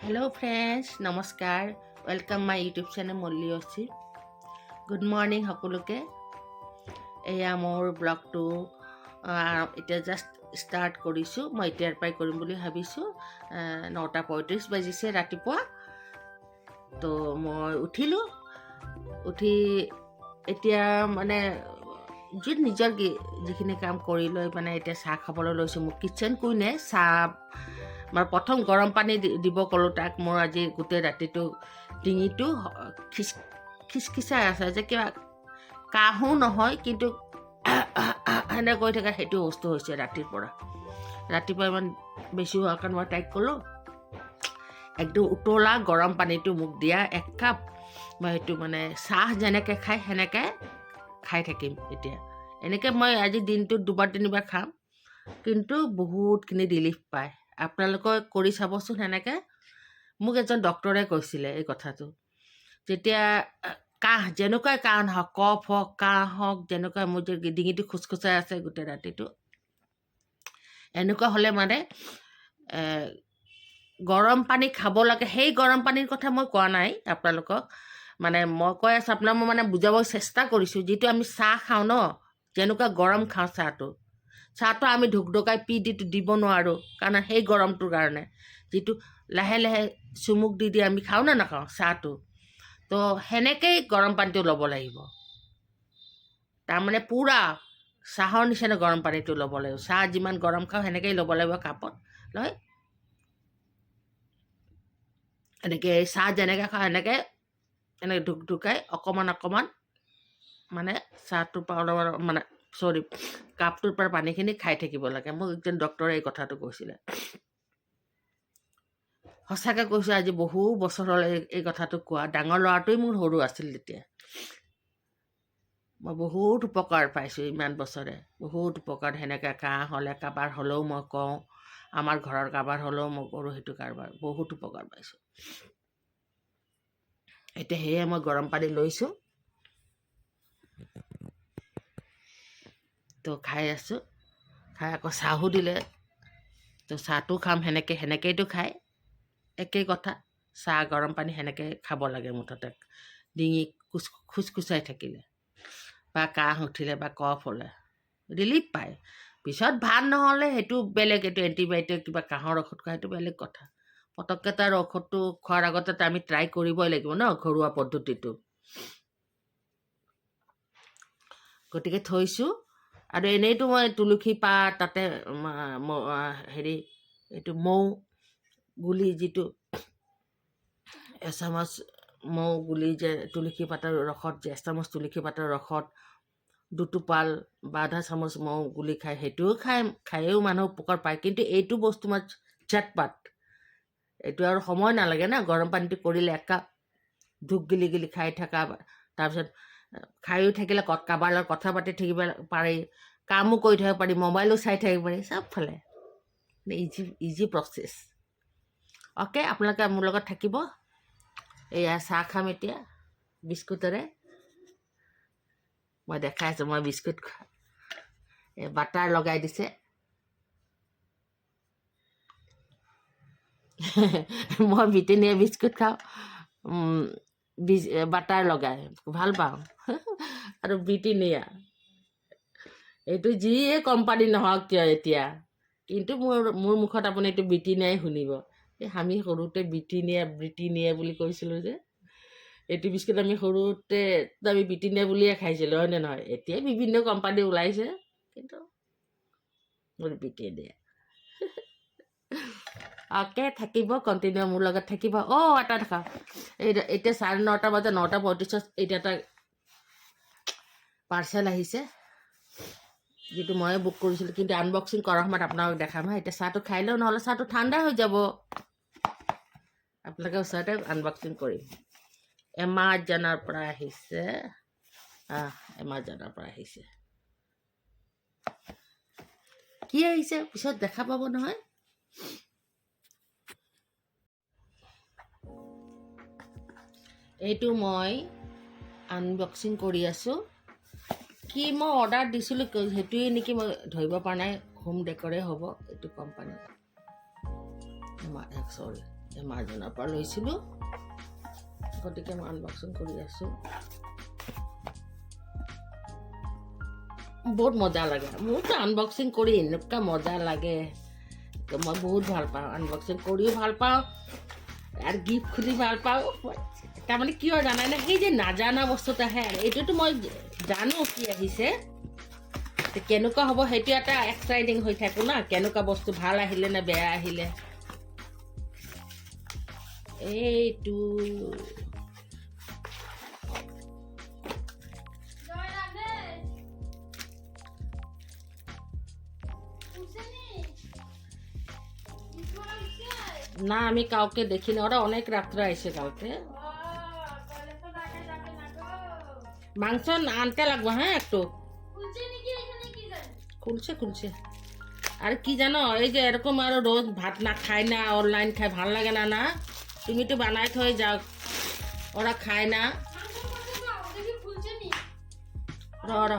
Hello friends, নমস্কাৰ welcome my YouTube channel মল্লি অচি good morning সকলোকে এয়া মোৰ ব্লগটো এতিয়া জাষ্ট ষ্টাৰ্ট কৰিছোঁ মই এতিয়াৰ পৰাই কৰিম বুলি ভাবিছোঁ 9:35 বাজিছে ৰাতিপুৱা তো মই উঠিলোঁ উঠি এতিয়া মানে নিজৰ যিখিনি কাম কৰি লৈ মানে এতিয়া চাহ খাবলৈ লৈছোঁ মোক কিচেন কুইনে চাহ মই প্ৰথম গৰম পানী দিব ক'লোঁ তাক মোৰ আজি গোটেই ৰাতিটো ডিঙিটো খিচখিচাই আছে যে কিবা কাহো নহয় কিন্তু এনে কৈ থকা সেইটো বস্তু হৈছে ৰাতিপুৱা ইমান বেছি হোৱাৰ কাৰণে মই তাইক ক'লোঁ একদম উতলা গৰম পানীটো মোক দিয়া 1 কাপ মই সেইটো মানে চাহ যেনেকৈ খাই সেনেকৈ খাই থাকিম এতিয়া এনেকৈ মই আজি দিনটোত 2-3বাৰ খাম কিন্তু বহুতখিনি ৰিলিফ পায় আপোনালোকে কৰি চাবচোন সেনেকৈ মোক এজন ডক্টৰে কৈছিলে এই কথাটো যেতিয়া কাহ যেনেকুৱাই কাহ নহওক কফ হওক কাহ হওক যেনেকুৱা মোৰ যে ডিঙিটো খুচখুচাই আছে গোটেই ৰাতিটো এনেকুৱা হ'লে মানে গৰম পানী খাব লাগে সেই গৰম পানীৰ কথা মই কোৱা নাই আপোনালোকক মানে মই কৈ আছোঁ আপোনাক মই মানে বুজাব চেষ্টা কৰিছোঁ যিটো আমি চাহ খাওঁ ন যেনেকুৱা গৰম খাওঁ চাহটো আমি ঢুকঢুকাই দিব নোৱাৰোঁ কাৰণ সেই গৰমটোৰ কাৰণে যিটো লাহে লাহে চুমুক দি আমি খাওঁ নে নাখাওঁ চাহটো তো সেনেকেই গৰম পানীটো ল'ব লাগিব তাৰমানে পূৰা চাহৰ নিচিনা গৰম পানীটো ল'ব লাগিব চাহ যিমান গৰম খাওঁ সেনেকেই ল'ব লাগিব কাপত লৈ এনেকৈ চাহ যেনেকৈ খাওঁ সেনেকৈ এনেকৈ ঢুকঢুকাই অকণমান মানে চাহটোৰ পৰা অলপ মানে কাপটোৰ পৰা পানীখিনি খাই থাকিব লাগে মোক একজন ডক্টৰে এই কথাটো কৈছিলে সঁচাকৈ কৈছোঁ আজি বহু বছৰ হ'ল এই কথাটো কোৱা ডাঙৰ ল'ৰাটোৱে মোৰ সৰু আছিল তেতিয়া মই বহুত উপকাৰ পাইছোঁ ইমান বছৰে বহুত উপকাৰ সেনেকৈ কাহ হ'লে কাৰোবাৰ হ'লেও মই কওঁ আমাৰ ঘৰৰ কাৰোবাৰ হ'লেও মই কৰোঁ সেইটো কাৰোবাৰ বহুত উপকাৰ পাইছোঁ এতিয়া সেয়ে মই গৰম পানী লৈছোঁ তো খাই আছোঁ খাই আকৌ চাহো দিলে তো চাহটো খাম সেনেকৈতো খায় একেই কথা চাহ গৰম পানী সেনেকৈ খাব লাগে মুঠতে ডিঙি খুচখুচাই থাকিলে বা কাহ উঠিলে বা কফ হ'লে ৰিলিফ পায় পিছত ভাল নহ'লে সেইটো বেলেগ এইটো এণ্টিবায়'টিক কিবা কাহৰ ঔষধ খোৱা সেইটো বেলেগ কথা পটককৈ তাৰ ঔষধটো খোৱাৰ আগতে আমি ট্ৰাই কৰিবই লাগিব ন ঘৰুৱা পদ্ধতিটো গতিকে থৈছোঁ আৰু এনেইতো মই তুলসী পাত তাতে এইটো মৌ গুলি যিটো এচামুচ মৌ গুলি যে তুলসী পাতৰ ৰসত যে এচামুচ তুলসী পাতৰ ৰসত 2 টোপাল বা 1/2 চামুচ মৌ গুলি খাই সেইটোও খায়ো মানুহ উপকাৰ পায় কিন্তু এইটো বস্তু মই ঝটপট এইটো আৰু সময় নালাগে না গৰম পানীটো কৰিলে 1 কাপ ধূপ গিলি খাই থকা তাৰপিছত খায়ো থাকিলে কাৰোবাৰ লগত কথা পাতি থাকিব পাৰি কামো কৰি থাকিব পাৰি মোবাইলো চাই থাকিব পাৰি চবফালে ইজি প্ৰচেছ অ'কে আপোনালোকে মোৰ লগত থাকিব এয়া চাহ খাম এতিয়া বিস্কুটেৰে মই দেখাই আছোঁ মই বিস্কুট বাটাৰ লগাই দিছে মই ব্ৰিটেনিয়া বিস্কুট খাওঁ বাটাৰ লগাই ভাল পাওঁ আৰু ব্ৰিটেনিয়া এইটো যিয়ে কোম্পানী নহওক কিয় এতিয়া কিন্তু মোৰ মুখত আপুনি এইটো ব্ৰিটেনিয়াই শুনিব আমি সৰুতে ব্ৰিটেনিয়া বুলি কৈছিলোঁ যে এইটো বিস্কুট আমি সৰুতে আমি ব্ৰিটেনিয়া বুলিয়ে খাইছিলোঁ হয়নে নহয় এতিয়াই বিভিন্ন কোম্পানী ওলাইছে কিন্তু মোৰ ব্ৰিটেনিয়া অ'কে থাকিব কণ্টিনিউ মোৰ লগত থাকিব এটা দেখা এতিয়া 9:30 বজাত 9:35 এতিয়া এটা পাৰ্চেল আহিছে যিটো ময়ে বুক কৰিছিলোঁ কিন্তু আনবক্সিং কৰাৰ সময়ত আপোনালোক দেখাম এতিয়া চাহটো খাই লওঁ নহ'লে চাহটো ঠাণ্ডা হৈ যাব আপোনালোকে ওচৰতে আনবক্সিং কৰিম এমাজনৰ পৰা আহিছে কি আহিছে পিছত দেখা পাব নহয় এইটো মই আনবক্সিং কৰি আছোঁ কি মই অৰ্ডাৰ দিছিলোঁ সেইটোৱে নেকি মই ধৰিব পৰা নাই হোম ডেকৰে হ'ব এইটো কোম্পানী মাৰ্জনৰ পৰা লৈছিলোঁ গতিকে মই আনবক্সিং কৰি আছোঁ বহুত মজা লাগে মোৰতো আনবক্সিং কৰি এনেকুৱা মজা লাগে মই বহুত ভাল পাওঁ আনবক্সিং কৰিও ভাল পাওঁ আৰু গিফ্ট খুলি ভাল পাওঁ তাৰমানে কিয় জানানে সেই যে নাজানা বস্তুত আহে আৰু এইটোতো মই জানো কি আহিছে কেনেকুৱা হ'ব সেইটো এটা এক্সাইটিং হৈ থাকোঁ না কেনেকুৱা বস্তু ভাল আহিলে নে বেয়া আহিলে এইটো না আমি কাউকে দেখিনি ওরা অনেক রাত্রে আইসে কালকে মাংস আনতে লাগবো হ্যাঁ একটু খুলছে খুলছে আর কি জানো এই যে এরকম আরো রোজ ভাত না খায় না অনলাইন খায় ভাল লাগে না না তুমি তো বানাই থৈ যাও ওরা খায় না ৰ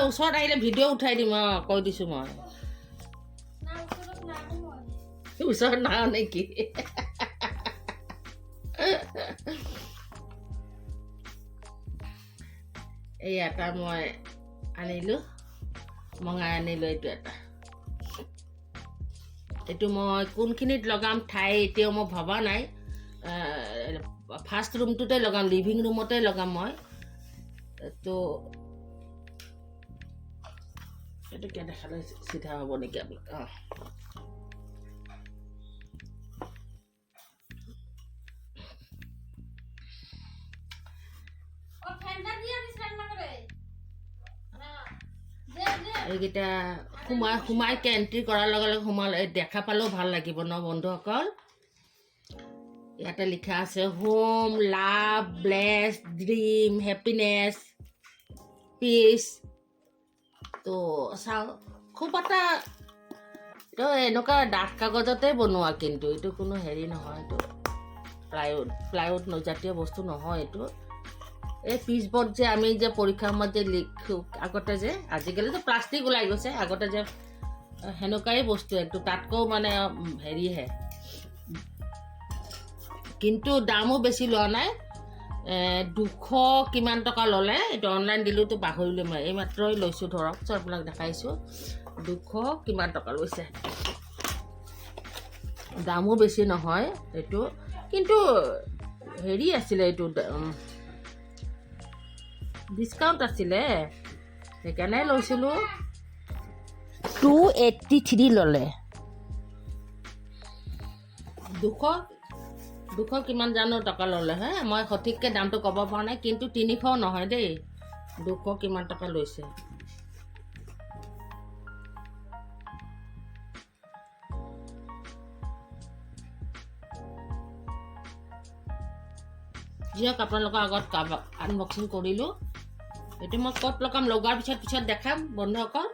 ওচৰত আহিলে ভিডিঅ' উঠাই দিম কৈ দিছোঁ মই ওচৰত নাও নেকি এই এটা মই আনিলোঁ মঙাই আনিলোঁ এইটো এটা এইটো মই কোনখিনিত লগাম ঠাই এতিয়াও মই ভবা নাই ফাৰ্ষ্ট ৰুমটোতে লগাম লিভিং ৰুমতে লগাম মই তো এইটো কে দেখালে চিধা হ'ব নেকি আপোনাক এইকেইটা সোমাইকে এণ্ট্ৰি কৰাৰ লগে লগে সোমালে দেখা পালেও ভাল লাগিব ন বন্ধুসকল ইয়াতে লিখা আছে হোম লাভ ব্লেছ ড্ৰিম হেপিনেছ পিচ তো চাওঁ খুব এটা এইটো এনেকুৱা ডাঠ কাগজতে বনোৱা কিন্তু এইটো কোনো হেৰি নহয় এইটো প্লাইউড নজাতীয় বস্তু নহয় এইটো এই পিচবোৰ্ড যে আমি যে পৰীক্ষাৰ সময়ত যে লিখোঁ আগতে যে আজিকালিতো প্লাষ্টিক ওলাই গৈছে আগতে যে সেনেকুৱাই বস্তু একটু তাতকৈও মানে হেৰিহে কিন্তু দামো বেছি লোৱা নাই 200 কিমান টকা ল'লে এইটো অনলাইন দিলোঁতো পাহৰিলোঁ মই এইমাত্ৰই লৈছোঁ ধৰক চববিলাক দেখাইছোঁ 200 কিমান টকা লৈছে দামো বেছি নহয় এইটো কিন্তু হেৰি আছিলে এইটো ডিছকাউণ্ট আছিলে সেইকাৰণে লৈছিলোঁ 283 ল'লে 200 কিমান জানো টকা ল'লে হে মই সঠিককৈ দামটো ক'ব পৰা নাই কিন্তু 300 নহয় দেই 200 কিমান টকা লৈছে যিহক আপোনালোকৰ আগত আনবক্সিং কৰিলোঁ এইটো মই ক'ত লগাম লগোৱাৰ পিছত দেখাম বন্ধুসকল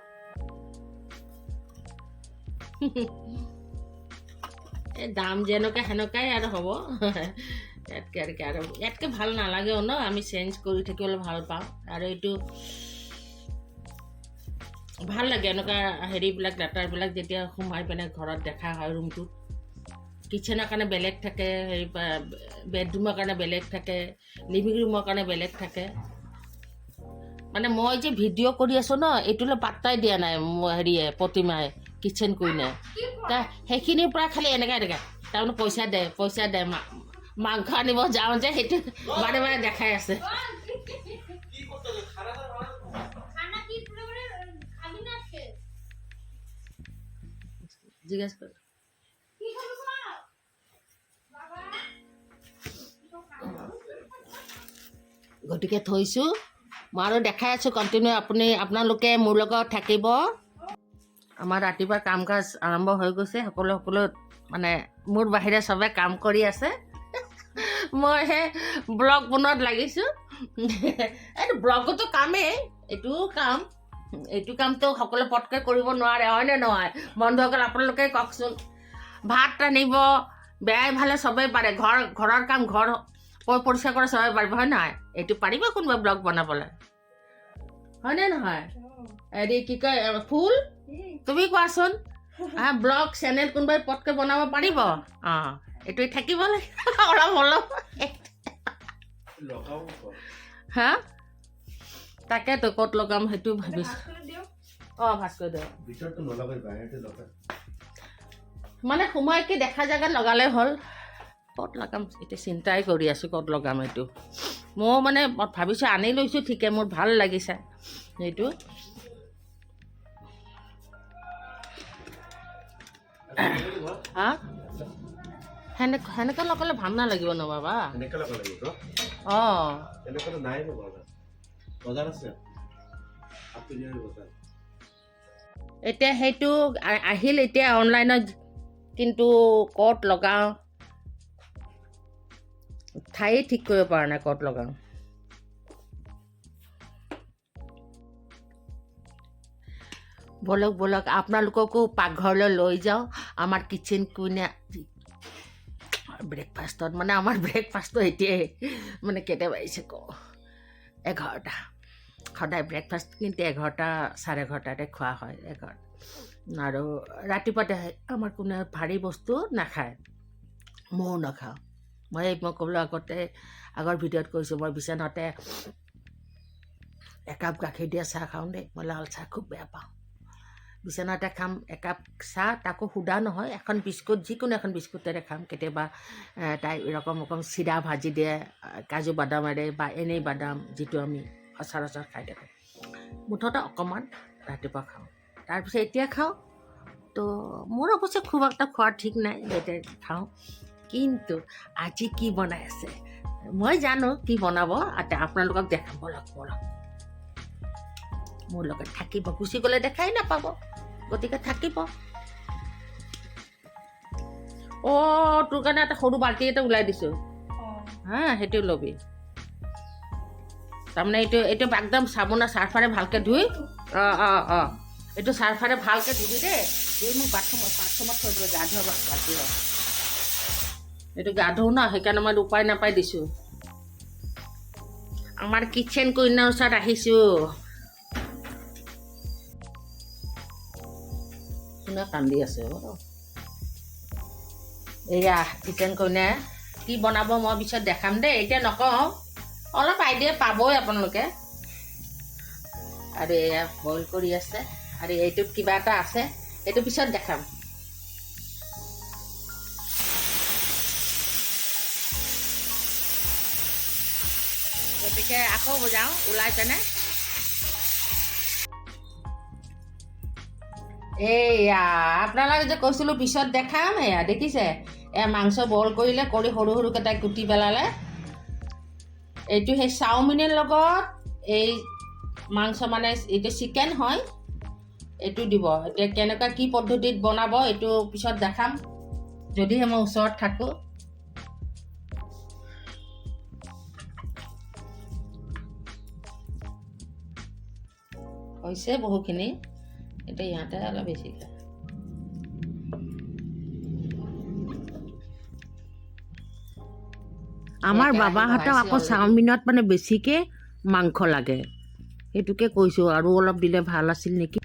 এই দাম যেনেকৈ সেনেকুৱাই আৰু হ'ব ইয়াতকৈ ভাল নালাগেও ন আমি চেঞ্জ কৰি থাকিবলৈ ভাল পাওঁ আৰু এইটো ভাল লাগে এনেকুৱা হেৰিবিলাক ডাটাৰবিলাক যেতিয়া সোমাই পিনে ঘৰত দেখা হয় ৰুমটোত কিচেনৰ কাৰণে বেলেগ থাকে হেৰি বেডৰুমৰ কাৰণে বেলেগ থাকে লিভিং ৰুমৰ কাৰণে বেলেগ থাকে মানে মই যে ভিডিঅ' কৰি আছোঁ ন এইটোলৈ পাত্তাই দিয়া নাই হেৰিয়ে প্ৰতিমাই কিচেন কুইনে সেইখিনিৰ পৰা খালি এনেকৈ তাৰমানে পইচা দে মাংস আনিব যাওঁ যে সেইটো বাৰে বাৰে দেখাই আছে জিজ্ঞাসা কৰ গতিকে থৈছোঁ মই আৰু দেখাই আছোঁ কণ্টিনিউ আপোনালোকে মোৰ লগত থাকিব আমাৰ ৰাতিপুৱা কাম কাজ আৰম্ভ হৈ গৈছে সকলো মানে মোৰ বাহিৰে চবে কাম কৰি আছে মই হে ব্লগ বনোৱাত লাগিছোঁ এইটো ব্লগতো কামেই এইটো কামটো সকলো পটকৈ কৰিব নোৱাৰে হয়নে নহয় বন্ধুসকল আপোনালোকে কওকচোন ভাত ৰান্ধিব বেয়াই ভালে চবেই পাৰে ঘৰৰ কাম ঘৰ পৰিষ্কাৰ কৰা চবেই পাৰিব হয় নহয় এইটো পাৰিব কোনোবা ব্লগ বনাবলৈ হয়নে নহয় হেৰি কি কয় ফুল তুমি কোৱাচোন ব্লগ চেনেল কোনোবাই পটকৈ বনাব পাৰিব অঁ এইটো থাকিব লাগে অলপ অলপ হা তাকেতো ক'ত লগাম সেইটো ভাবিছোঁ অঁ ভাজ কৰি দিয়ক মানে সোমাই কি দেখা জেগাত লগালে হ'ল ক'ত লগাম এতিয়া চিন্তাই কৰি আছোঁ ক'ত লগাম এইটো মই মানে ভাবিছোঁ আনি লৈছোঁ ঠিকে মোৰ ভাল লাগিছে সেইটো হা সেনেকৈ লগালে ভাল নালাগিব ন বাবা অঁ এতিয়া সেইটো আহিল এতিয়া অনলাইনত কিন্তু ক'ত লগাওঁ ঠাই ঠিক কৰিব পৰা নাই ক'ত লগাওঁ বলক বলক আপোনালোককো পাকঘৰলৈ লৈ যাওঁ আমাৰ কিচেন কুইনে ব্ৰেকফাষ্টত মানে আমাৰ ব্ৰেকফাষ্টটো এতিয়াই মানে কেতিয়াবা আহিছে কওঁ 11টা সদায় ব্ৰেকফাষ্ট কিন্তু 11টা 11:30 খোৱা হয় 11 আৰু ৰাতিপুৱাতে আমাৰ কোনে ভাৰী বস্তু নাখায় ময়ো নাখাওঁ মই ক'বলৈ আগতে আগৰ ভিডিঅ'ত কৈছোঁ মই বিচনাতে একাপ গাখীৰ দিয়া চাহ খাওঁ দেই মই লাল চাহ খুব বেয়া পাওঁ বিচনাতে খাম একাপ চাহ তাকো সুদা নহয় এখন বিস্কুট যিকোনো এখন বিস্কুটেৰে খাম কেতিয়াবা তাই ৰকম চিৰা ভাজি দিয়ে কাজু বাদামেৰে বা এনেই বাদাম যিটো আমি সচৰাচৰ খাই থাকোঁ মুঠতে অকণমান ৰাতিপুৱা খাওঁ তাৰপিছত এতিয়া খাওঁ তো মোৰ অৱশ্যে খুব এটা খোৱা ঠিক নাই এতিয়া খাওঁ কিন্তু আজি কি বনাই আছে মই জানো কি বনাব আপোনালোকক দেখাম বলক বলক মোৰ লগত থাকিব গুচি গ'লে দেখাই নাপাব গতিকে থাকিব অঁ তোৰ কাৰণে এটা সৰু বাল্টি এটা ওলাই দিছোঁ হা সেইটো ল'বি তাৰমানে এইটো একদম চাবোনে চাৰ্ফাৰে ভালকৈ ধুই অঁ এইটো চাৰ্ফাৰে ভালকৈ ধুবি দেই ধুই মোক বাথৰুমত থৈ দিব গা ধোৱা বাল্টি হয় এইটো গা ধুওঁ ন সেইকাৰণে মই উপায় নাপাই দিছোঁ আমাৰ কিচেন কুইনৰ ওচৰত আহিছোঁ কোনে কান্দি আছে এয়া কিচেন কুইনে কি বনাব মই পিছত দেখাম দেই এতিয়া নকওঁ অলপ আইডিয়া পাবই আপোনালোকে আৰু এয়া বইল কৰি আছে আৰু এইটোত কিবা এটা আছে এইটো পিছত দেখাম গতিকে আকৌ যাওঁ ওলাই পেনে এইয়া আপোনালোকে যে কৈছিলোঁ পিছত দেখাম এয়া দেখিছে মাংস বইল কৰিলে কৰি সৰু সৰুকেইটা কুটি পেলালে এইটো সেই চাওমিনৰ লগত এই মাংস মানে এইটো চিকেন হয় এইটো দিব এতিয়া কেনেকুৱা কি পদ্ধতিত বনাব এইটো পিছত দেখাম যদিহে মই ওচৰত থাকোঁ হৈছে বহুখিনি এতিয়া ইহঁতে অলপ বেছি খায় আমাৰ বাবাহঁতক আকৌ চাওমিনত মানে বেছিকৈ মাংস লাগে সেইটোকে কৈছোঁ আৰু অলপ দিলে ভাল আছিল নেকি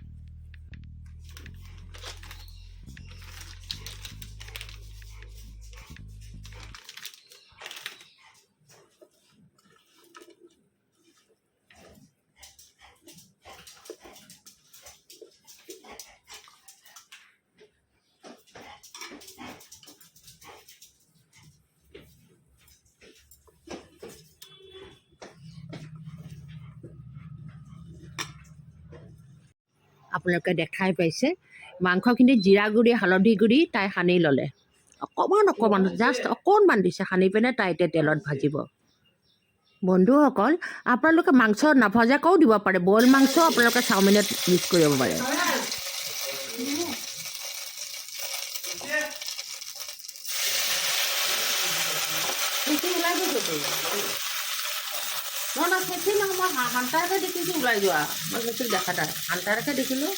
আপোনালোকে দেখাই পাইছে মাংসখিনি জিৰা গুড়ি হালধি গুড়ি তাই সানি ল'লে অকণমান জাষ্ট অকণমান দিছে সানি পিনে তাই এতিয়া তেলত ভাজিব বন্ধুসকল আপোনালোকে মাংস নাভজাকৈও দিব পাৰে বইল মাংস আপোনালোকে চাওমিনত মিক্স কৰিব পাৰে নহয় সেইখিনি নহয় মই হান্তাৰকে দেখিছোঁ ওলাই যোৱা মই সেইখিনি দেখা নাই হান্তাৰকে দেখিলোঁ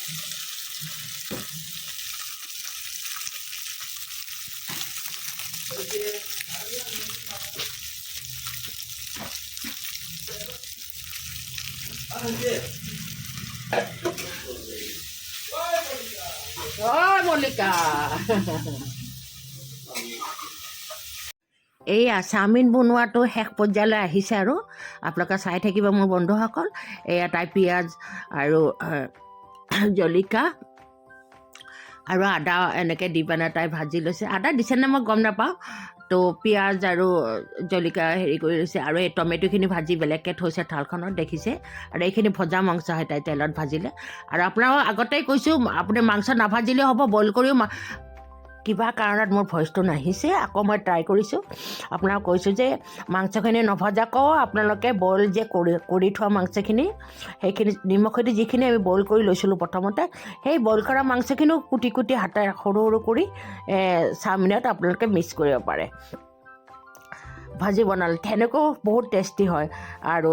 অ' মল্লিকা এইয়া চাওমিন বনোৱাটো শেষ পৰ্যায়লৈ আহিছে আৰু আপোনালোকে চাই থাকিব মোৰ বন্ধুসকল। এয়া তাই পিঁয়াজ আৰু জলকীয়া আৰু আদা এনেকৈ দি পেলাই তাই ভাজি লৈছে। আদা দিছেনে মই গম নাপাওঁ। তো পিঁয়াজ আৰু জলকীয়া হেৰি কৰি লৈছে আৰু এই টমেটোখিনি ভাজি বেলেগকৈ থৈছে থালখনত দেখিছে। আৰু এইখিনি ভজা মাংস হয় তাই তেলত ভাজিলে। আৰু আপোনালোকক আগতেই কৈছোঁ আপুনি মাংস নাভাজিলেও হ'ব, বইল কৰিও কিবা কাৰণত মোৰ ভইচটো নাহিছে, আকৌ মই ট্ৰাই কৰিছোঁ। আপোনাক কৈছোঁ যে মাংসখিনি নভজাকৈও আপোনালোকে বইল যে কৰি থোৱা মাংসখিনি, সেইখিনি নিমখেদি যিখিনি আমি বইল কৰি লৈছিলোঁ প্ৰথমতে, সেই বইল কৰা মাংসখিনিও কুটি কুটি হাতেৰে সৰু সৰু কৰি চাওমিনত আপোনালোকে মিক্স কৰিব পাৰে। ভাজি বনালে তেনেকৈও বহুত টেষ্টি হয়। আৰু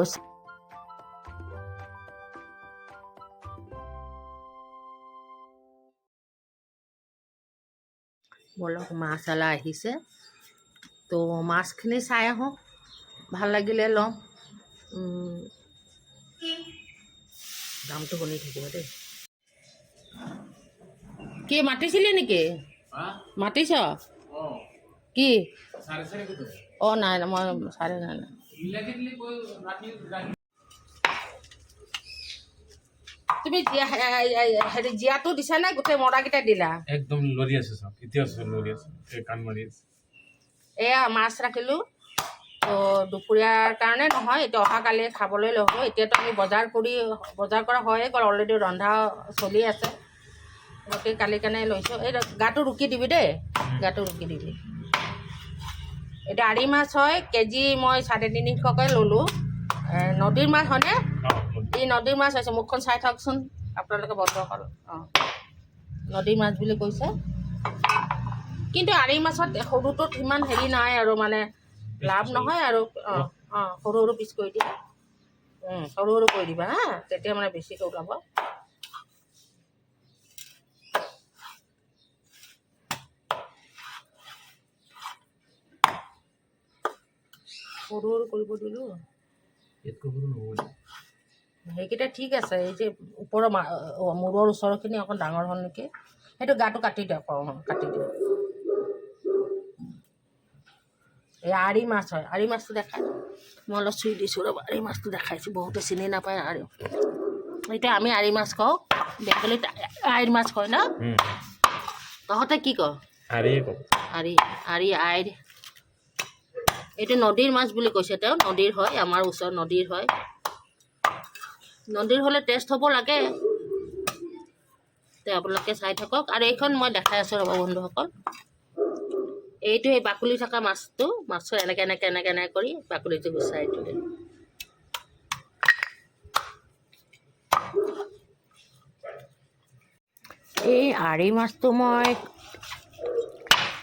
বলক মাছালা আহিছে, তো মাছখিনি চাই আহোঁ, ভাল লাগিলে ল'ম। দামটো শুনি থাকিব দেই। কি মাতিছিলি নেকি? মাতিছ কি? অঁ নাই মই চাৰে নাই। তুমি হেৰি জীয়াটো দিছা নে গোটেই মৰাকেইটা দিলা? একদম লৰি আছে চব, এতিয়া লৰি আছে, কাণ মাৰি আছে। এয়া মাছ ৰাখিলোঁ। তো দুপৰীয়াৰ কাৰণে নহয়, এতিয়া অহাকালি খাবলৈ ল'ব। এতিয়াতো আমি বজাৰ কৰা হয়ে গ'ল, অলৰেডি ৰন্ধা চলি আছে। গতিকে কালি কাৰণে লৈছোঁ। এই গাটো ৰুকি দিবি দেই, গাটো ৰুকি দিবি। এতিয়া আৰি মাছ হয়, কেজি মই 350কৈ ল'লোঁ। নদীৰ মাছ হয়নে? এই নদীৰ মাছ হৈছে। মুখখন চাই থাকচোন আপোনালোকে বন্ধুসকল। অঁ নদীৰ মাছ বুলি কৈছে। কিন্তু আৰি মাছত সৰুটোত ইমান হেৰি নাই আৰু মানে লাভ নহয় আৰু। সৰু সৰু পিচ কৰি দিয়া, সৰু সৰু কৰি দিবা হা, তেতিয়া মানে বেছিকৈ ওলাব। সৰু সৰু কৰিব দিলোঁ। সেইকেইটা ঠিক আছে। এই যে ওপৰৰ মূৰৰ ওচৰৰখিনি অকণ ডাঙৰ হ'ল নেকি, সেইটো গাটো কাটি দিয়ক। কাটি দিয়ক। এই আৰি মাছ হয়। আৰি মাছটো দেখাই মই অলপ চুই দিছোঁ ৰ'ব। আৰি মাছটো দেখাইছোঁ, বহুতে চিনি নাপায়। আৰু এতিয়া আমি আৰি মাছ কওঁ, বেংগলীত আইৰ মাছ কয় ন? তহঁতে কি কওঁ? আৰি আইৰ। এইটো নদীৰ মাছ বুলি কৈছে তেওঁ। নদীৰ হয়, আমাৰ ওচৰত নদীৰ হয়। নদীৰ হ'লে টেষ্ট হ'ব লাগে। তে আপোনালোকে চাই থাকক। আৰু এইখন মই দেখাই আছোঁ ৰ'ব বন্ধুসকল। এইটো এই বাকলি থকা মাছটো, মাছটো এনেকৈ কৰি বাকলিটো গুচাই দিলে। এই আৰি মাছটো মই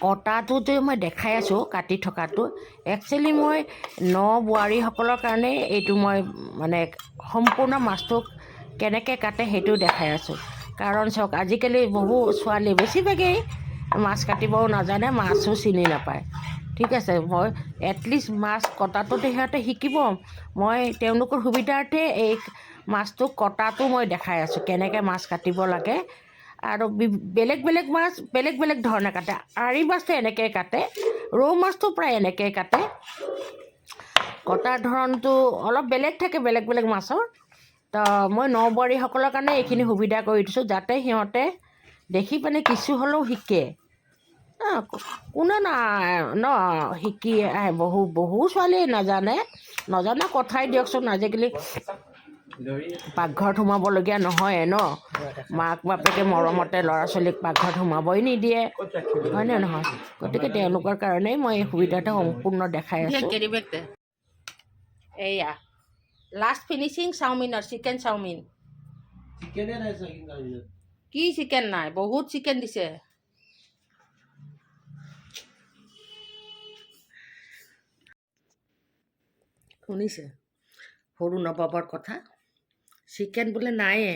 কটাটোতে মই দেখাই আছোঁ, কাটি থকাটো। একচুৱেলি মই বোৱাৰীসকলৰ কাৰণে এইটো মই মানে সম্পূৰ্ণ মাছটো কেনেকৈ কাটে সেইটো দেখাই আছোঁ। কাৰণ চাওক, আজিকালি বহু ছোৱালী বেছিভাগেই মাছ কাটিবও নাজানে, মাছো চিনি নাপায়। ঠিক আছে, মই এটলিষ্ট মাছ কটাটোতে সিহঁতে শিকিব। মই তেওঁলোকৰ সুবিধাৰ্থে এই মাছটো কটাটো মই দেখাই আছোঁ, কেনেকৈ মাছ কাটিব লাগে। আৰু বেলেগ বেলেগ মাছ বেলেগ বেলেগ ধৰণে কাটে। আৰি মাছটো এনেকৈ কাটে, ৰৌ মাছটো প্ৰায় এনেকৈ কাটে। কটাৰ ধৰণটো অলপ বেলেগ থাকে বেলেগ বেলেগ মাছৰ। তো মই বোৱাৰীসকলৰ কাৰণে এইখিনি সুবিধা কৰি দিছোঁ, যাতে সিহঁতে দেখি পিনে কিছু হ'লেও শিকে। কোনে শিকি বহু ছোৱালীয়ে নজনা কথাই দিয়কচোন। আজিকালি পাকঘৰত সোমাবলগীয়া নহয়ে ন? মাক বাপেকে মৰমতে ল'ৰা ছোৱালীক পাকঘৰত সোমাবই নিদিয়ে, হয়নে নহয়? গতিকে তেওঁলোকৰ কাৰণেই মই এই সুবিধাটো সম্পূৰ্ণ দেখাই আছোঁ। এইয়া লাষ্ট ফিনিচিং চাওমিনৰ, চিকেন চাওমিন। কি চিকেন নাই? বহুত চিকেন দিছে। শুনিছে সৰু নবাবৰ কথা? চিকেন বোলে নায়ে,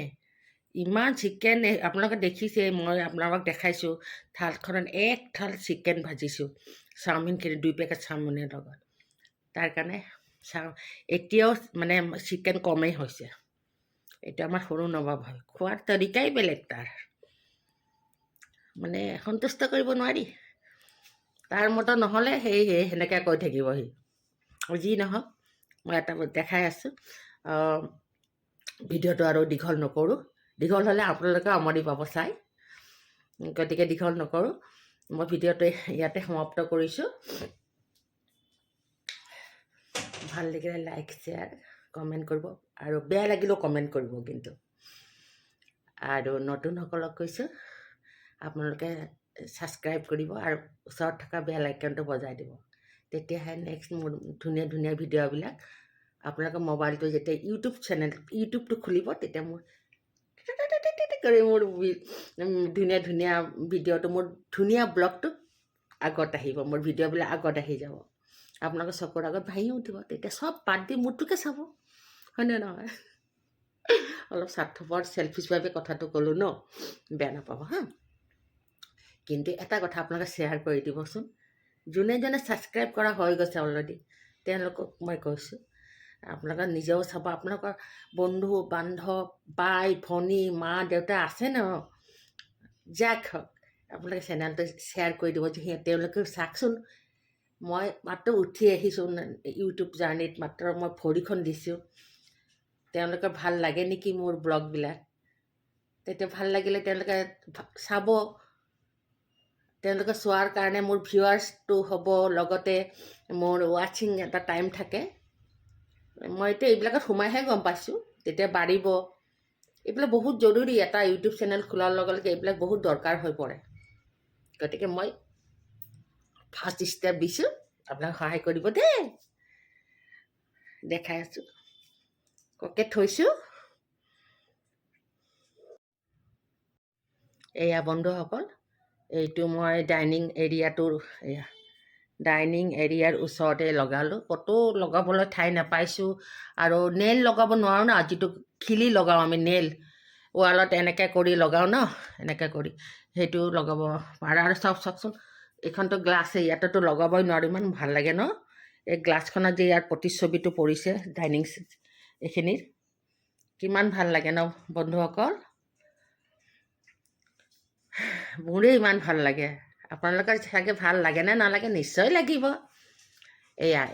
ইমান চিকেন। আপোনালোকে দেখিছে, মই আপোনালোকক দেখাইছোঁ থালখনত এক থাল চিকেন ভাজিছোঁ, চাওমিনখিনি 2 পেকেট চাওমিনৰ লগত। তাৰ কাৰণে এতিয়াও মানে চিকেন কমেই হৈছে। এইটো আমাৰ সৰু নবাব হয়, খোৱাৰ তৰিকাই বেলেগ তাৰ। মানে সন্তুষ্ট কৰিব নোৱাৰি। তাৰ মতে নহ'লে সেনেকৈ কৈ থাকিব সি। যি নহওক মই এটা দেখাই আছোঁ। ভিডিঅ'টো আৰু দীঘল নকৰোঁ, দীঘল হ'লে আপোনালোকে আমনি পাব চাই, গতিকে দীঘল নকৰোঁ। মই ভিডিঅ'টো ইয়াতে সমাপ্ত কৰিছোঁ। ভাল লাগিলে লাইক শ্বেয়াৰ কমেণ্ট কৰিব, আৰু বেয়া লাগিলেও কমেণ্ট কৰিব কিন্তু। আৰু নতুনসকলক কৈছোঁ আপোনালোকে ছাবস্ক্ৰাইব কৰিব আৰু ওচৰত থকা বেল আইকনটো বজাই দিব, তেতিয়াহে নেক্সট মোৰ ধুনীয়া ধুনীয়া ভিডিঅ'বিলাক আপোনালোকৰ মোবাইলটো যেতিয়া ইউটিউবটো খুলিব, তেতিয়া মোৰ কৰি মোৰ ধুনীয়া ধুনীয়া ভিডিঅ'টো, মোৰ ধুনীয়া ব্লগটো আগত আহিব, মোৰ ভিডিঅ'বিলাক আগত আহি যাব, আপোনালোকৰ চকুৰ আগত ভাহি উঠিব। তেতিয়া চব বাদ দি মোৰটোকে চাব, হয়নে নহয়? অলপ স্বাৰ্থপৰ চেলফিছভাৱে কথাটো ক'লোঁ ন, বেয়া নাপাব হা। কিন্তু এটা কথা আপোনালোকে শ্বেয়াৰ কৰি দিবচোন। যোনে যোনে ছাবস্ক্ৰাইব কৰা হৈ গৈছে অলৰেডি, তেওঁলোকক মই কৈছোঁ আপোনালোকে নিজেও চাব, আপোনালোকৰ বন্ধু বান্ধৱ, বাই ভনী, মা দেউতা আছে ন, যাক হওক আপোনালোকে চেনেলটো শ্বেয়াৰ কৰি দিব, যে তেওঁলোকেও চাওকচোন। মই মাত্ৰ উঠি আহিছোঁ ইউটিউব জাৰ্ণিত, মাত্ৰ মই ভৰিখন দিছোঁ, তেওঁলোকে ভাল লাগে নেকি মোৰ ব্লগবিলাক। তেতিয়া ভাল লাগিলে তেওঁলোকে চাব, তেওঁলোকে চোৱাৰ কাৰণে মোৰ ভিউৱাৰ্ছটো হ'ব, লগতে মোৰ ৱাচিং এটা টাইম থাকে। মই এতিয়া এইবিলাকত সোমাইহে গম পাইছোঁ, তেতিয়া বাঢ়িব। এইবিলাক বহুত জৰুৰী, এটা ইউটিউব চেনেল খোলাৰ লগে লগে এইবিলাক বহুত দৰকাৰ হৈ পৰে। গতিকে মই ফাৰ্ষ্ট ষ্টেপ দিছোঁ, আপোনাক সহায় কৰিব দেই। দেখাই আছোঁ, ককে থৈছোঁ। এয়া বন্ধুসকল, এইটো মই ডাইনিং এৰিয়াৰ ওচৰতে লগালোঁ। ক'তো লগাবলৈ ঠাই নাপাইছোঁ, আৰু নেইল লগাব নোৱাৰোঁ ন, যিটো খিলি লগাওঁ আমি নেইল ৱালত এনেকৈ কৰি লগাওঁ ন, এনেকৈ কৰি সেইটো লগাব পাৰা। আৰু চাওকচোন, এইখনতো গ্লাছে, ইয়াতেতো লগাবই নোৱাৰোঁ, ইমান ভাল লাগে ন। এই গ্লাছখনত যে ইয়াৰ প্ৰতিচ্ছবিটো পৰিছে ডাইনিং এইখিনিৰ, কিমান ভাল লাগে ন বন্ধুসকল। মোৰে ইমান ভাল লাগে, আপোনালোকৰ চাগে ভাল লাগে নে নালাগে, নিশ্চয় লাগিব।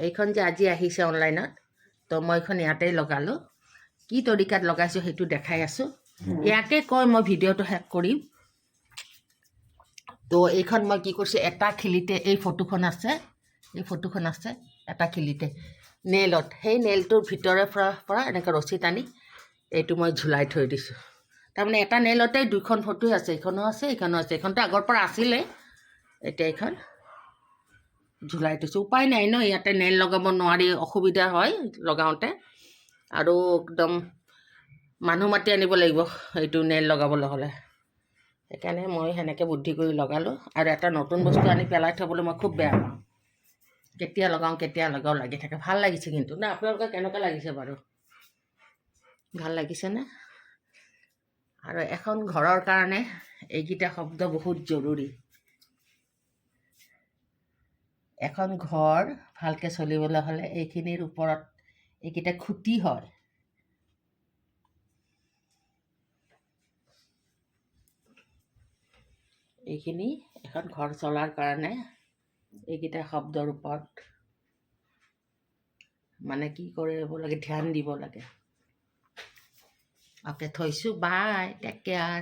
এইখন যে আজি আহিছে অনলাইনত, তো মই এইখন ইয়াতেই লগালোঁ। কি তৰিকাত লগাইছোঁ সেইটো দেখাই আছোঁ। ইয়াকে কৈ মই ভিডিঅ'টো শেষ কৰিম। তো এইখন মই কি কৰিছোঁ, এটা খিলিতে এই ফটোখন আছে এটা খিলিতে নেইলত, সেই নেইলটোৰ ভিতৰৰ পৰা এনেকৈ ৰছী টানি এইটো মই ঝুলাই থৈ দিছোঁ। তাৰমানে এটা নেইলতেই দুখন ফটোই আছে, এইখনো আছে এইখনো আছে। এইখনতো আগৰ পৰা আছিলে, এতিয়া এইখন ঝুলাই থৈছোঁ। উপায় নাই ন, ইয়াতে নেইল লগাব নোৱাৰি, অসুবিধা হয় লগাওঁতে, আৰু একদম মানুহ মাতি আনিব লাগিব এইটো নেইল লগাবলৈ হ'লে। সেইকাৰণে মই সেনেকৈ বুদ্ধি কৰি লগালোঁ। আৰু এটা নতুন বস্তু আনি পেলাই থ'বলৈ মই খুব বেয়া পাওঁ, কেতিয়া লগাওঁ লাগি থাকে। ভাল লাগিছে কিন্তু না, আপোনালোকে কেনেকুৱা লাগিছে বাৰু, ভাল লাগিছেনে? আৰু এখন ঘৰৰ কাৰণে এইকেইটা শব্দ বহুত জৰুৰী। এখন ঘৰ ভালকৈ চলিবলৈ হ'লে এইখিনিৰ ওপৰত এইকেইটা খুঁটি হয়। এইখিনি এখন ঘৰ চলাৰ কাৰণে এইকেইটা শব্দৰ ওপৰত মানে কি কৰিব লাগে, ধ্যান দিব লাগে। অ'কে, থৈছোঁ, বাই, টেক কেয়াৰ।